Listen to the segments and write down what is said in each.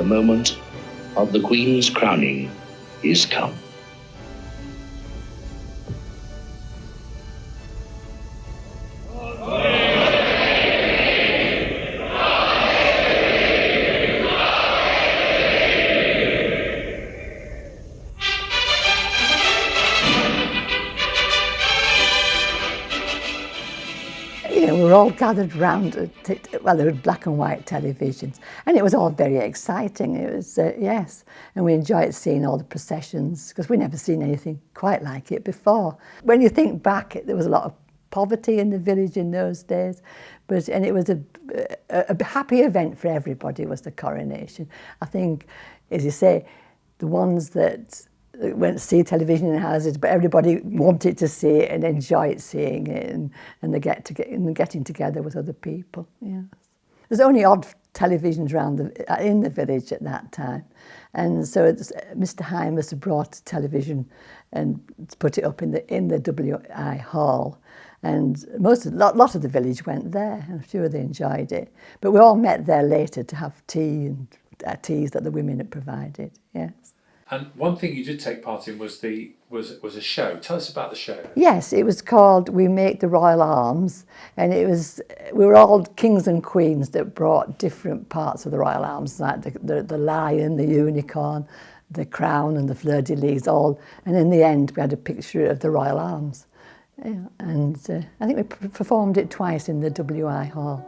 the moment of the Queen's crowning is come. We were all gathered round, well, there were black and white televisions, and it was all very exciting. It was, yes, and we enjoyed seeing all the processions, because we'd never seen anything quite like it before. When you think back, there was a lot of poverty in the village in those days, and it was a happy event for everybody, was the coronation. I think, as you say, the ones that went to see television in houses, but everybody wanted to see it and enjoyed seeing it, and getting together with other people. Yes. There's only odd televisions in the village at that time, and so Mr. Hymas brought a television and put it up in the WI hall, and a lot of the village went there, and I'm sure they enjoyed it. But we all met there later to have tea and teas that the women had provided. Yes. And one thing you did take part in was a show. Tell us about the show. Yes, it was called We Make the Royal Arms, and we were all kings and queens that brought different parts of the royal arms, like the lion, the unicorn, the crown and the fleur-de-lis, all. And in the end, we had a picture of the royal arms. Yeah, and I think we performed it twice in the WI hall.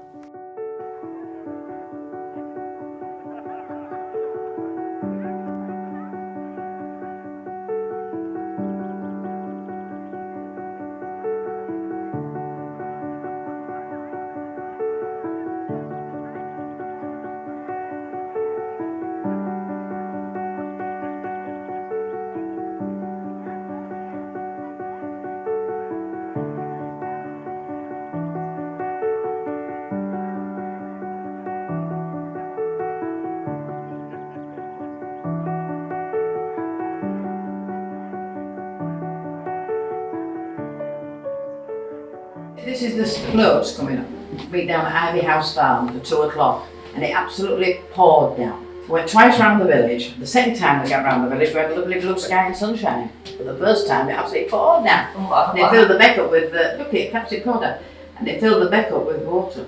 This is the floats coming up. Be down at Ivy House Farm at 2 o'clock, and it absolutely poured down. Went twice round the village. The second time we got round the village, we had a lovely blue sky and sunshine. But the first time, it absolutely poured down. And it filled the beck up with, look, it absolutely poured down. And it filled the beck up with water.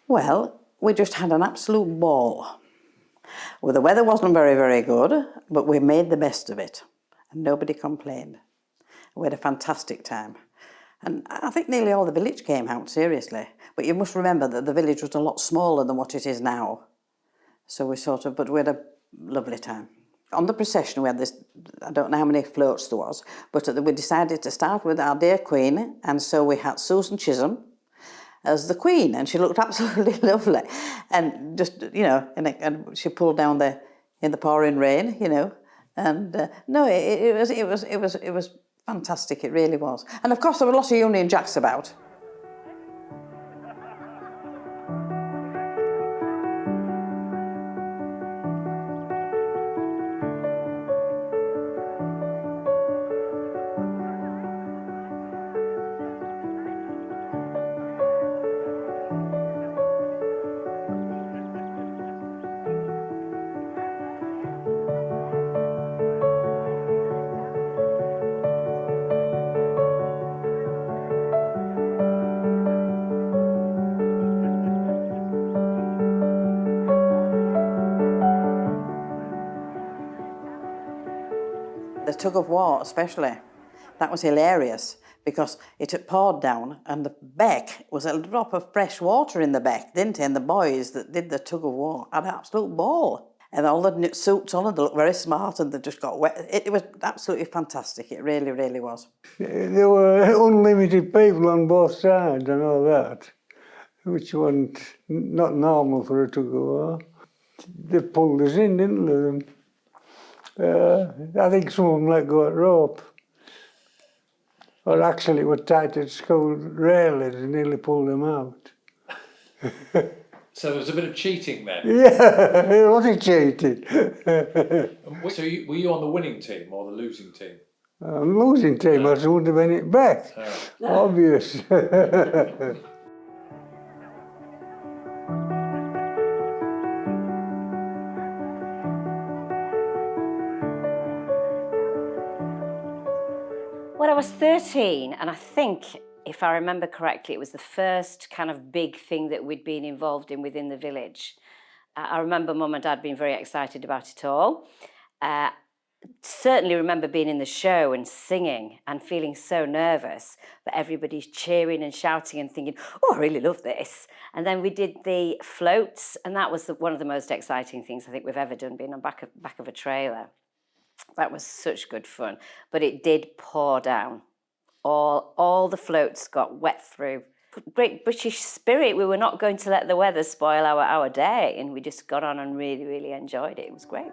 Well, we just had an absolute ball. Well, the weather wasn't very, very good, but we made the best of it. And nobody complained. We had a fantastic time. And I think nearly all the village came out, seriously. But you must remember that the village was a lot smaller than what it is now. So but we had a lovely time. On the procession, we had this, I don't know how many floats there was, but we decided to start with our dear Queen, and so we had Susan Chisholm as the Queen, and she looked absolutely lovely. And just, and she pulled down in the pouring rain, and no, it was fantastic, it really was. And of course there were lots of Union Jacks about. The tug of war especially, that was hilarious because it had poured down and the beck was a drop of fresh water in the beck, didn't it? And the boys that did the tug of war had an absolute ball. And all the suits on and they looked very smart and they just got wet. It was absolutely fantastic, it really, really was. There were unlimited people on both sides and all that, which wasn't not normal for a tug of war. They pulled us in, didn't they? I think some of them let go at rope. Or actually it was tight at school railings and nearly pulled them out. So there was a bit of cheating then? Yeah, it wasn't cheating. So were you on the winning team or the losing team? Losing team, I wouldn't have been it back. Obvious. was 13, and I think, if I remember correctly, it was the first kind of big thing that we'd been involved in within the village. I remember Mum and Dad being very excited about it all. Certainly remember being in the show and singing and feeling so nervous, but everybody's cheering and shouting and thinking, oh, I really love this. And then we did the floats, and that was one of the most exciting things I think we've ever done, being on back of a trailer. That was such good fun, but it did pour down. All the floats got wet through. Great British spirit. We were not going to let the weather spoil our day, and we just got on and really, really enjoyed it. It was great.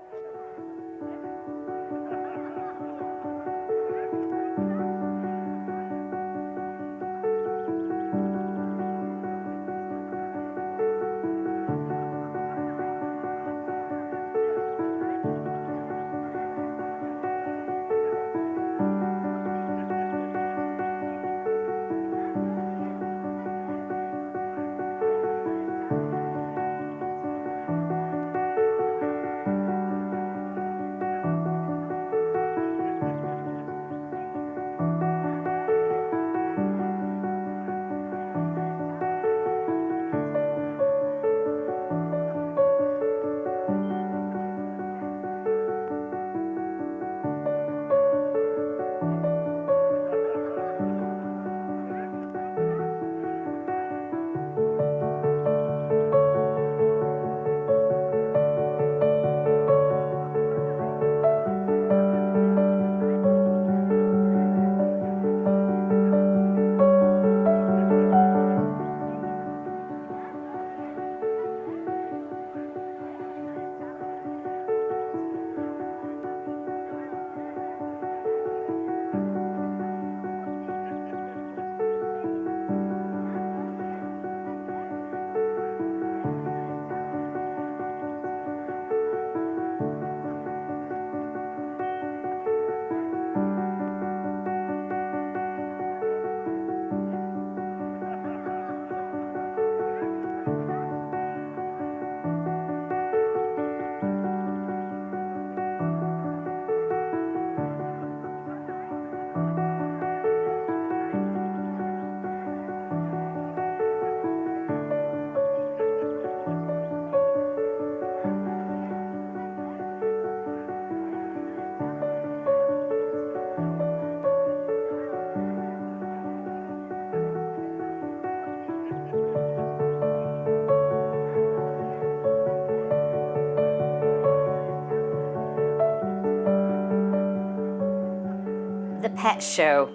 The pet show,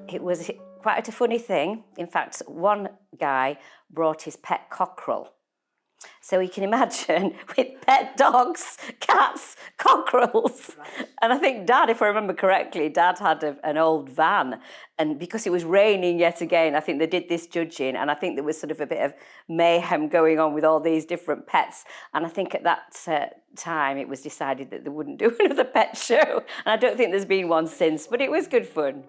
it was quite a funny thing. In fact, one guy brought his pet cockerel. So you can imagine, with pet dogs, cats, cockerels. Right. And I think Dad, if I remember correctly, Dad had an old van. And because it was raining yet again, I think they did this judging. And I think there was sort of a bit of mayhem going on with all these different pets. And I think at that time, it was decided that they wouldn't do another pet show. And I don't think there's been one since, but it was good fun.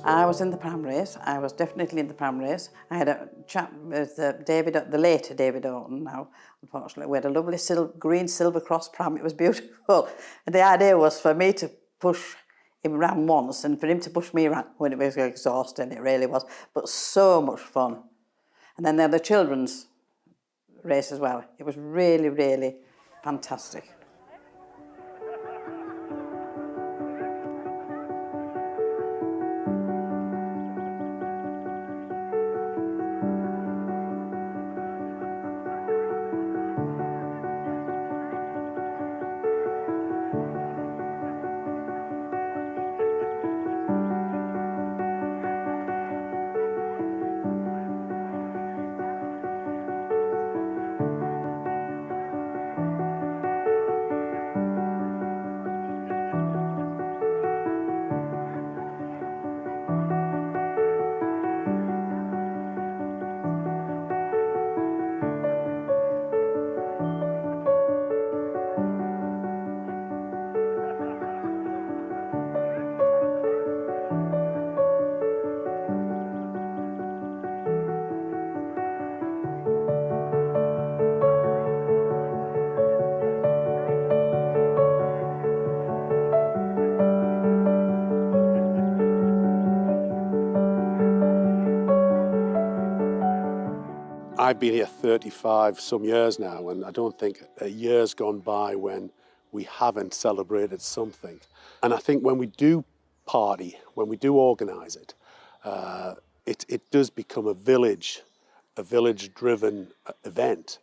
I was in the primaries. I was definitely in the primaries. I had a chat with the late David Orton now, unfortunately. We had a lovely green silver cross pram. It was beautiful. And the idea was for me to push him round once and for him to push me around when it was exhausting, it really was. But so much fun. And then there were the children's race as well. It was really, really fantastic. I've been here 35 some years now, and I don't think a year's gone by when we haven't celebrated something. And I think when we do party, when we do organise it, it does become a village-driven event.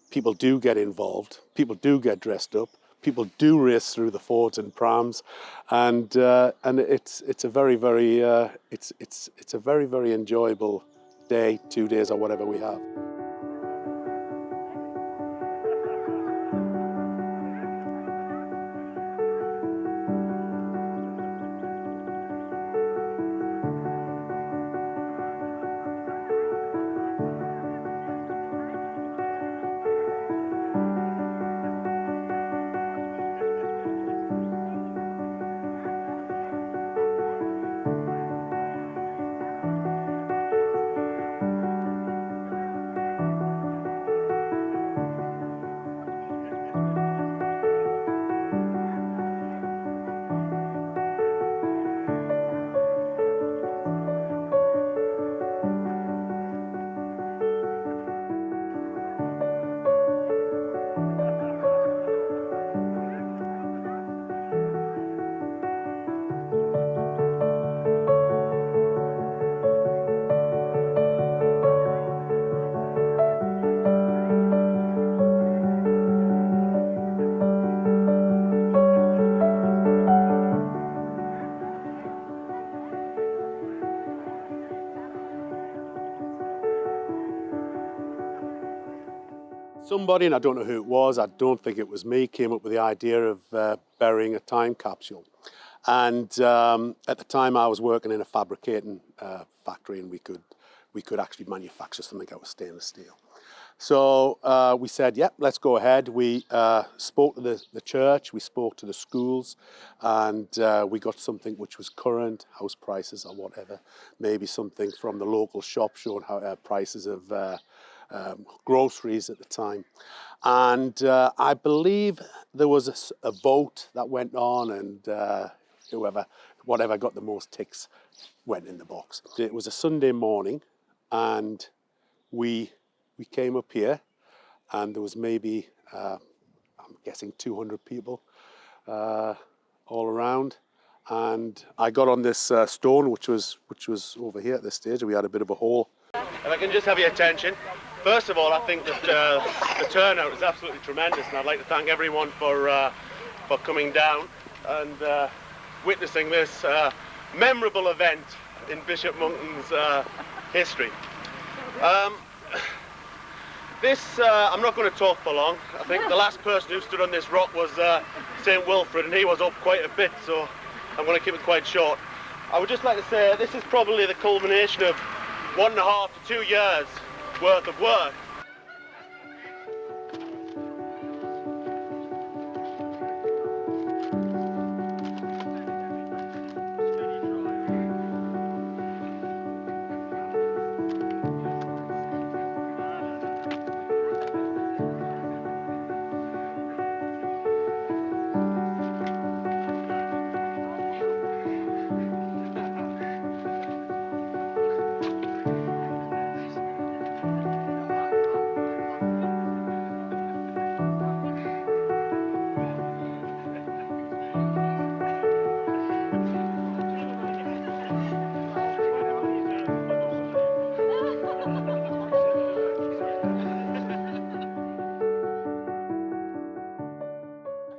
People do get involved, people do get dressed up, people do race through the fords and prams, and it's a very enjoyable day, 2 days or whatever we have. Somebody, and I don't know who it was, I don't think it was me, came up with the idea of burying a time capsule. And at the time I was working in a fabricating factory, and we could actually manufacture something out of stainless steel. So we said, yep, let's go ahead. We spoke to the church, we spoke to the schools, and we got something which was current, house prices or whatever, maybe something from the local shop showing how prices of groceries at the time. And I believe there was a vote that went on, and whatever got the most ticks went in the box. It was a Sunday morning, and we came up here, and there was maybe, I'm guessing 200 people all around. And I got on this stone, which was over here at this stage. We had a bit of a hole. If I can just have your attention. First of all, I think that the turnout is absolutely tremendous, and I'd like to thank everyone for coming down and witnessing this memorable event in Bishop Monkton's history. I'm not going to talk for long. I think the last person who stood on this rock was St. Wilfrid, and he was up quite a bit, so I'm going to keep it quite short. I would just like to say this is probably the culmination of 1.5 to 2 years worth of work.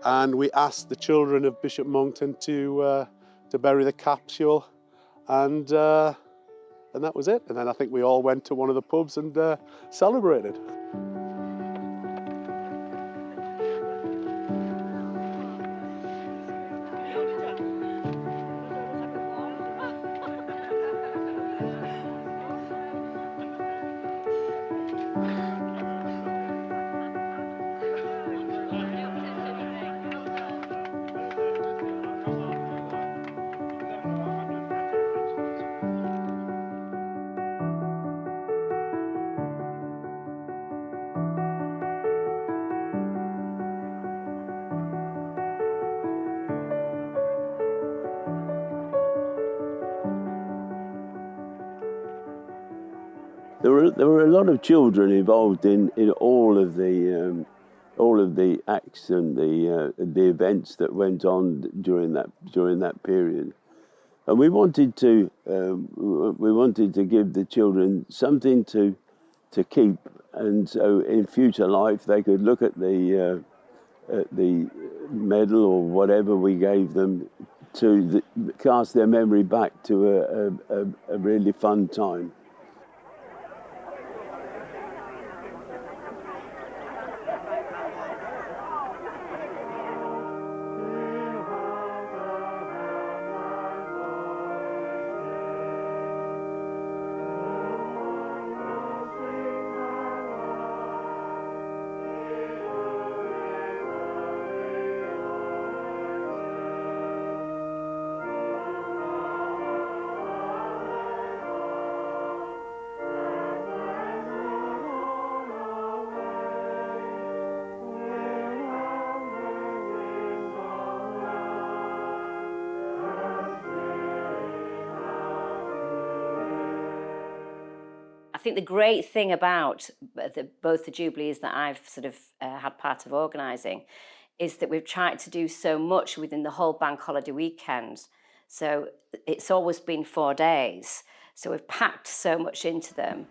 And we asked the children of Bishop Monkton to bury the capsule, and that was it. And then I think we all went to one of the pubs and celebrated. there were a lot of children involved in all of the acts and the events that went on during that period, and we wanted to give the children something to keep, and so in future life they could look at the medal or whatever we gave them to cast their memory back to a really fun time. I think the great thing about both the Jubilees that I've sort of had part of organising is that we've tried to do so much within the whole bank holiday weekend. So it's always been 4 days. So we've packed so much into them.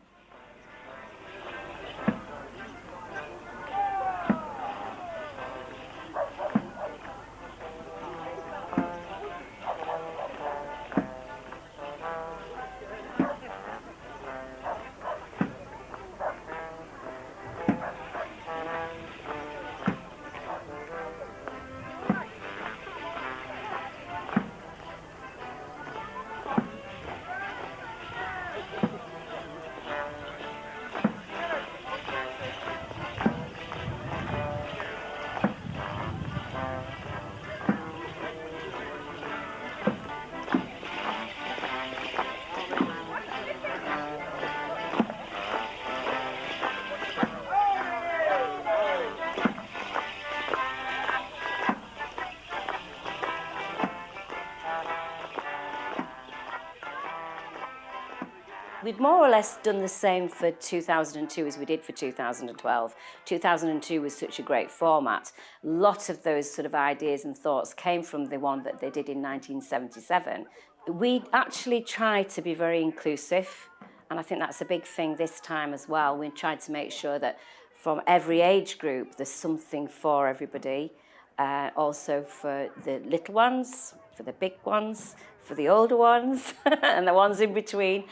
We've more or less done the same for 2002 as we did for 2012. 2002 was such a great format. A lot of those sort of ideas and thoughts came from the one that they did in 1977. We actually tried to be very inclusive, and I think that's a big thing this time as well. We tried to make sure that from every age group there's something for everybody, also for the little ones, for the big ones, for the older ones, and the ones in between.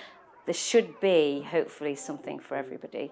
There should be, hopefully, something for everybody.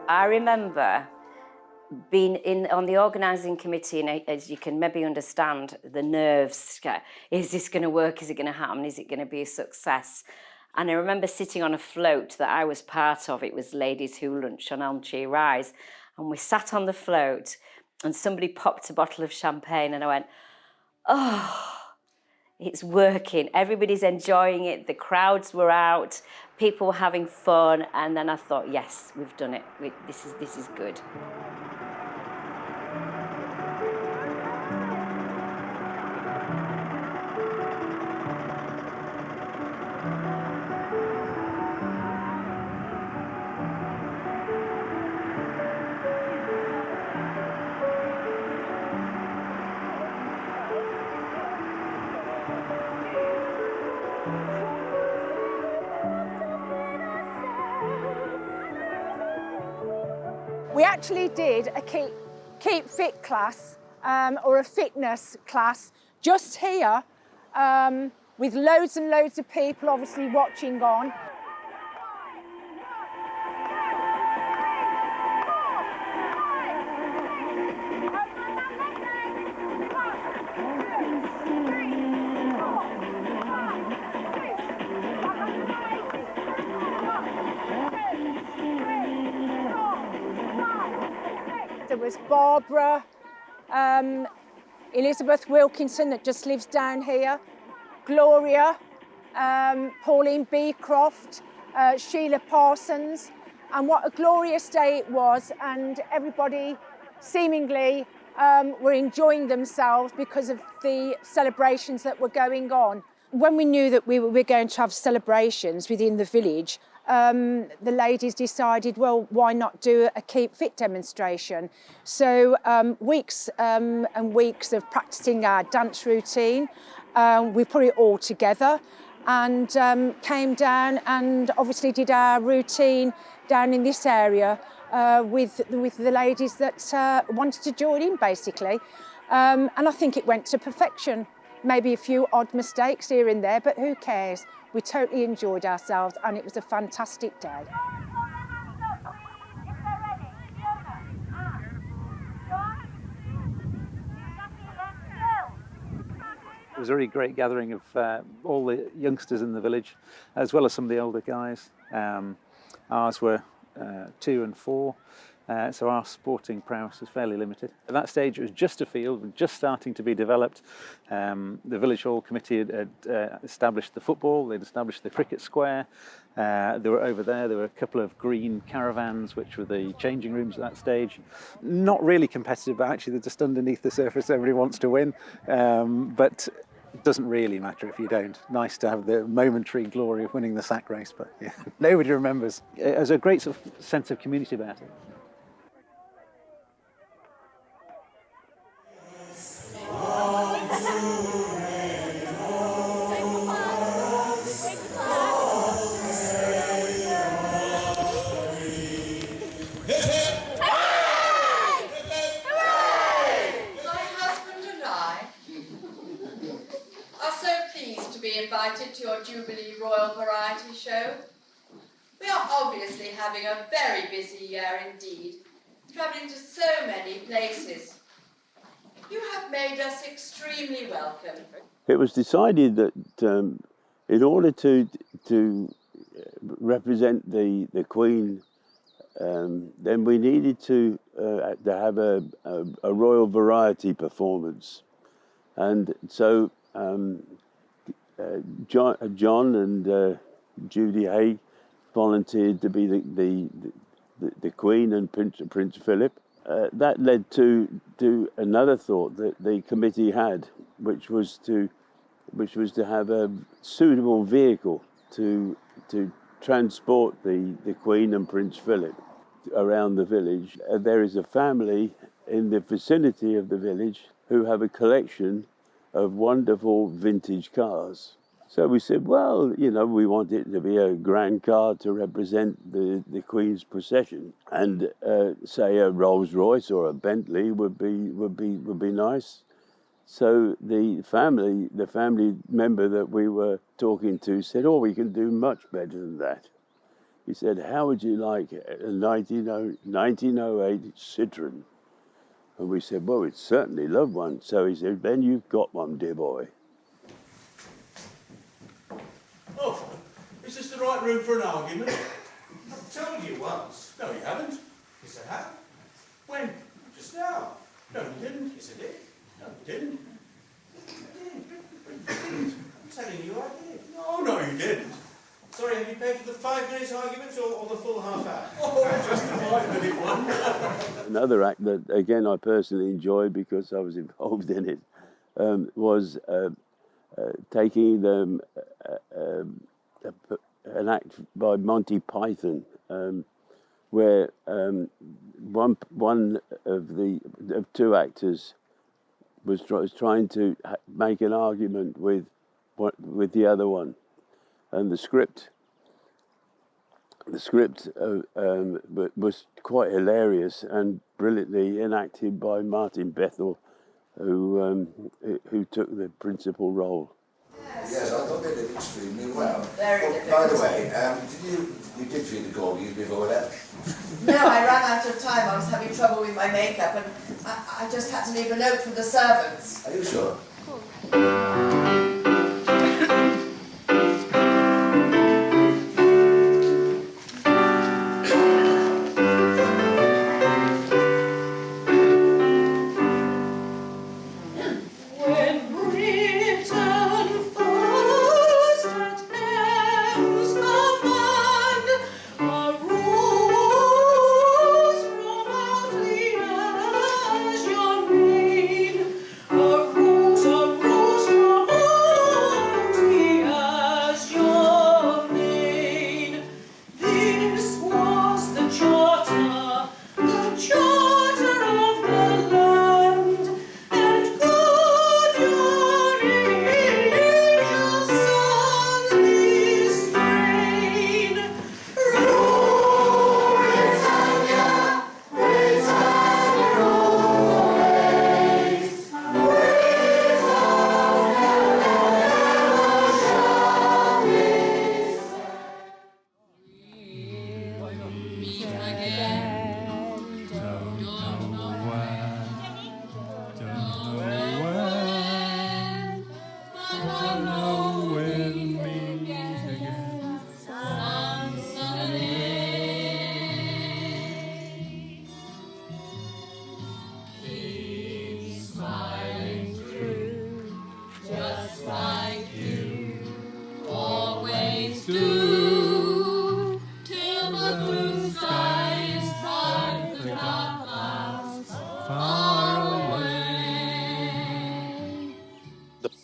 I remember being on the organising committee, and as you can maybe understand, the nerves. Is this going to work? Is it going to happen? Is it going to be a success? And I remember sitting on a float that I was part of. It was Ladies Who Lunch on Elm Tree Rise. And we sat on the float and somebody popped a bottle of champagne and I went, oh, it's working. Everybody's enjoying it. The crowds were out. People were having fun. And then I thought, yes, we've done it. This is good. We actually did a keep fit class or a fitness class just here with loads and loads of people obviously watching on. There was Barbara, Elizabeth Wilkinson that just lives down here, Gloria, Pauline Beecroft, Sheila Parsons, and what a glorious day it was, and everybody seemingly were enjoying themselves because of the celebrations that were going on. When we knew that we were going to have celebrations within the village, the ladies decided, well, why not do a Keep Fit demonstration? So weeks and weeks of practicing our dance routine, we put it all together and came down and obviously did our routine down in this area with the ladies that wanted to join in, basically. And I think it went to perfection. Maybe a few odd mistakes here and there, but who cares? We totally enjoyed ourselves and it was a fantastic day. It was a really great gathering of all the youngsters in the village, as well as some of the older guys. Ours were 2 and 4, so our sporting prowess was fairly limited. At that stage, it was just a field, just starting to be developed. The Village Hall Committee had established the football, they'd established the cricket square. There were a couple of green caravans, which were the changing rooms at that stage. Not really competitive, but actually they're just underneath the surface. Everybody wants to win, but it doesn't really matter if you don't. Nice to have the momentary glory of winning the sack race, but yeah, nobody remembers. There's a great sort of sense of community about it. Invited to your Jubilee Royal Variety Show. We are obviously having a very busy year indeed, travelling to so many places. You have made us extremely welcome. It was decided that in order to represent the Queen, then we needed to have a royal variety performance, and so. John and Judy Hay volunteered to be the Queen and Prince Philip. That led to another thought that the committee had, which was to have a suitable vehicle to transport the Queen and Prince Philip around the village. There is a family in the vicinity of the village who have a collection of wonderful vintage cars. So we said, well, you know, we want it to be a grand car to represent the Queen's procession, and say a Rolls Royce or a Bentley would be nice. So the family member that we were talking to said, oh, we can do much better than that. He said, how would you like a 1908 Citroen? And we said, well, we'd certainly love one. So he said, then you've got one, dear boy. Oh, is this the right room for an argument? I've told you once. No, you haven't. Yes, I have. When? Just now. No, you didn't. Yes, I did. No, you didn't. I didn't. I'm telling you I did. No, you didn't. Sorry, have you paid for the 5 minutes arguments or the full half hour? Oh, just the 5-minute one. Another act that, again, I personally enjoyed because I was involved in it, was taking an act by Monty Python, where one of 2 actors was trying to make an argument with the other one. And the script the script was quite hilarious and brilliantly enacted by Martin Bethel, who took the principal role. Yes, I thought they did extremely well. Very Well, by the way, you did feed the corgis before that? No, I ran out of time. I was having trouble with my makeup and I just had to leave a note for the servants. Are you sure?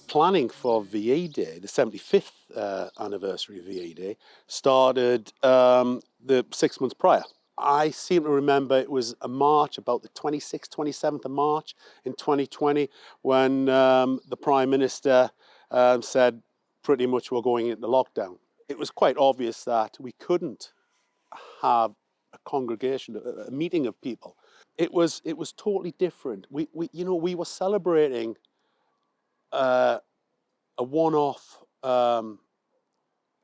Planning for VE Day, the 75th anniversary of VE Day, started the 6 months prior. I seem to remember it was a March, about the 26th, 27th of March in 2020, when the Prime Minister said pretty much we're going into lockdown. It was quite obvious that we couldn't have a congregation, a meeting of people. It was totally different. We were celebrating a one-off, a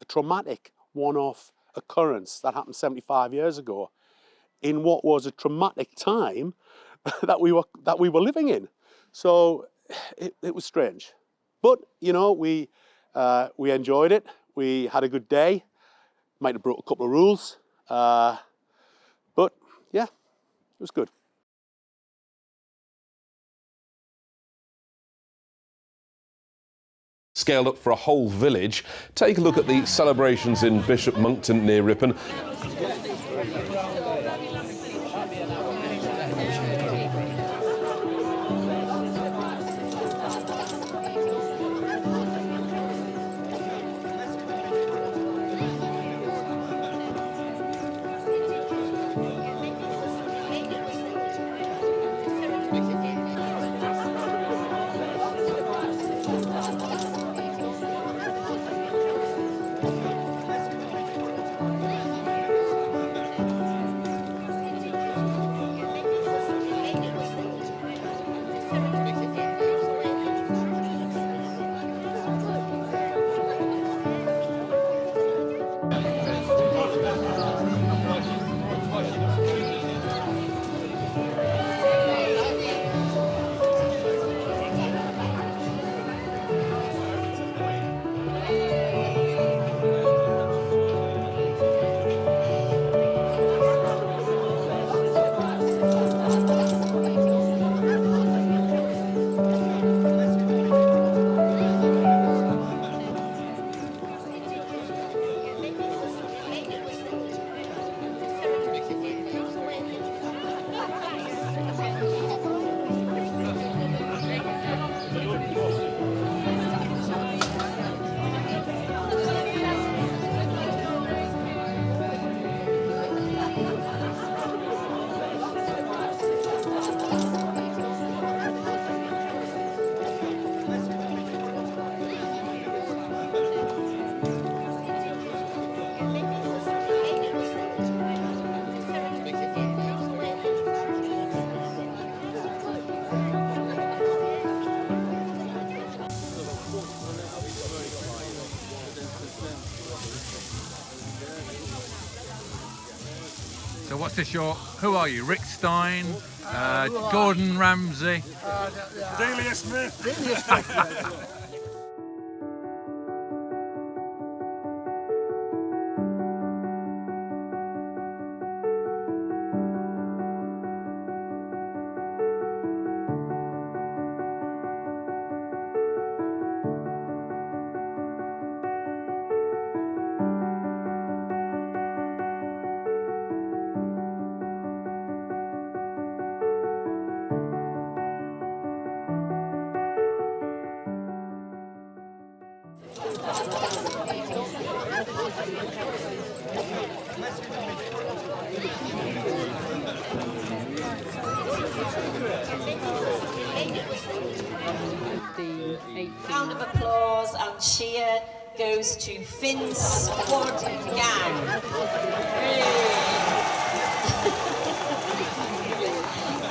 traumatic one-off occurrence that happened 75 years ago in what was a traumatic time that we were living in. So it was strange, but we enjoyed it. We had a good day. Might have broke a couple of rules, but yeah, it was good. Scaled up for a whole village. Take a look at the celebrations in Bishop Monkton near Ripon. So what's this? Who are you? Rick Stein, Gordon Ramsay, Delia Smith. Round of applause and cheer goes to Finn's squad gang.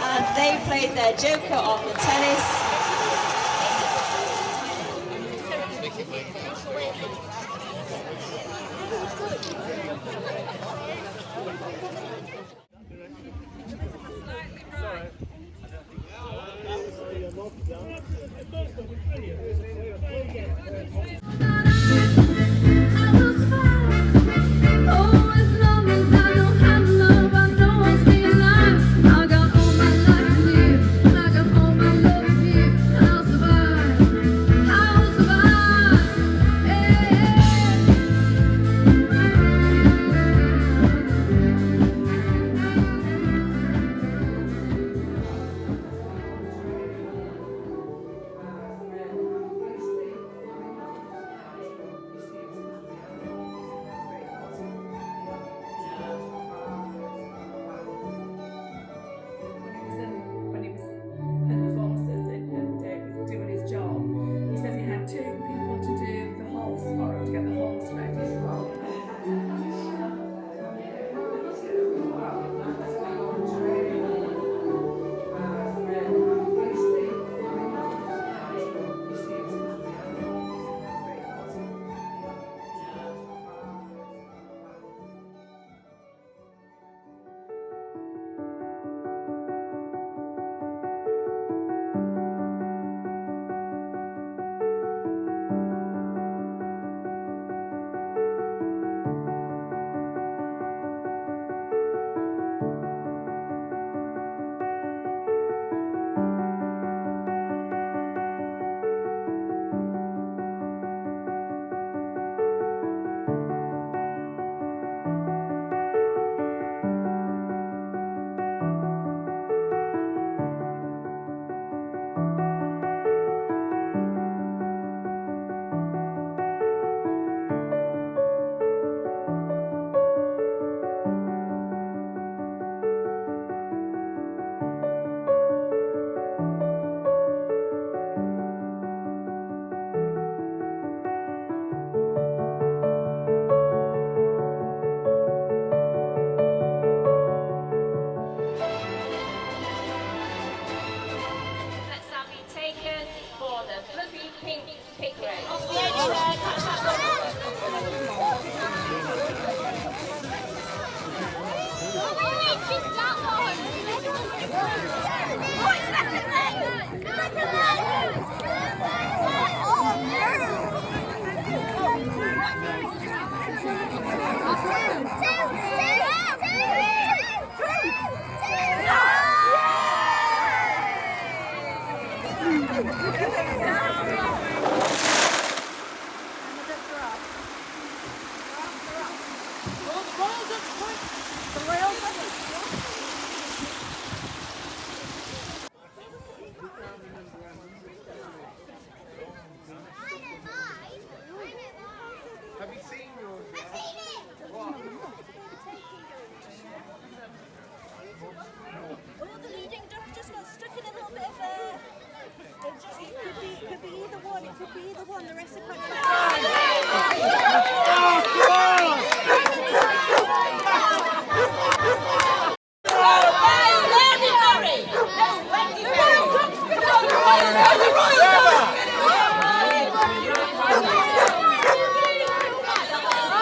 And they played their joker on the tennis.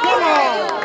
Come on!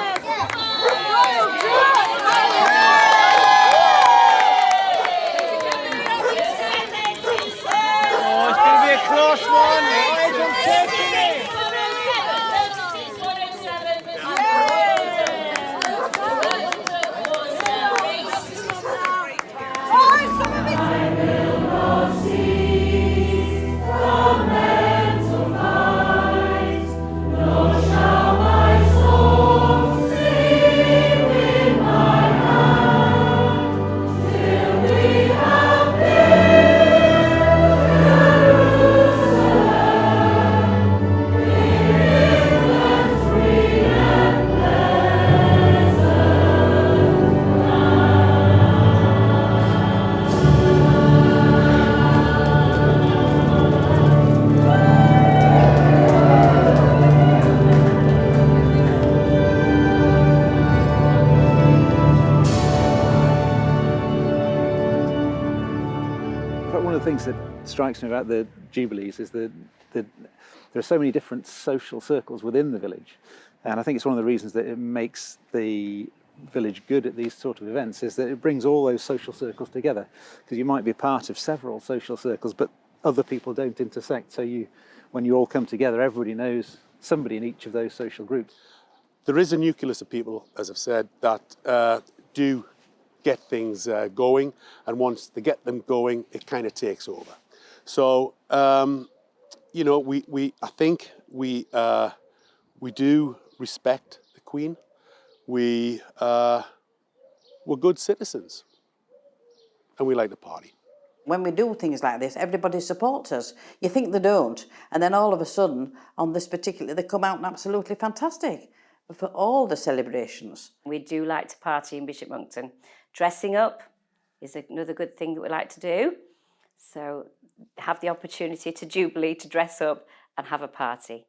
of the things that strikes me about the Jubilees is that there are so many different social circles within the village. And I think it's one of the reasons that it makes the village good at these sort of events, is that it brings all those social circles together. Because you might be part of several social circles, but other people don't intersect. So when you all come together, everybody knows somebody in each of those social groups. There is a nucleus of people, as I've said, that do get things going, and once they get them going, it kind of takes over. So, you know, I think we do respect the Queen. We're good citizens, and we like to party. When we do things like this, everybody supports us. You think they don't, and then all of a sudden, on this particular, they come out and absolutely fantastic for all the celebrations. We do like to party in Bishop Monkton. Dressing up is another good thing that we like to do. So have the opportunity to Jubilee, to dress up and have a party.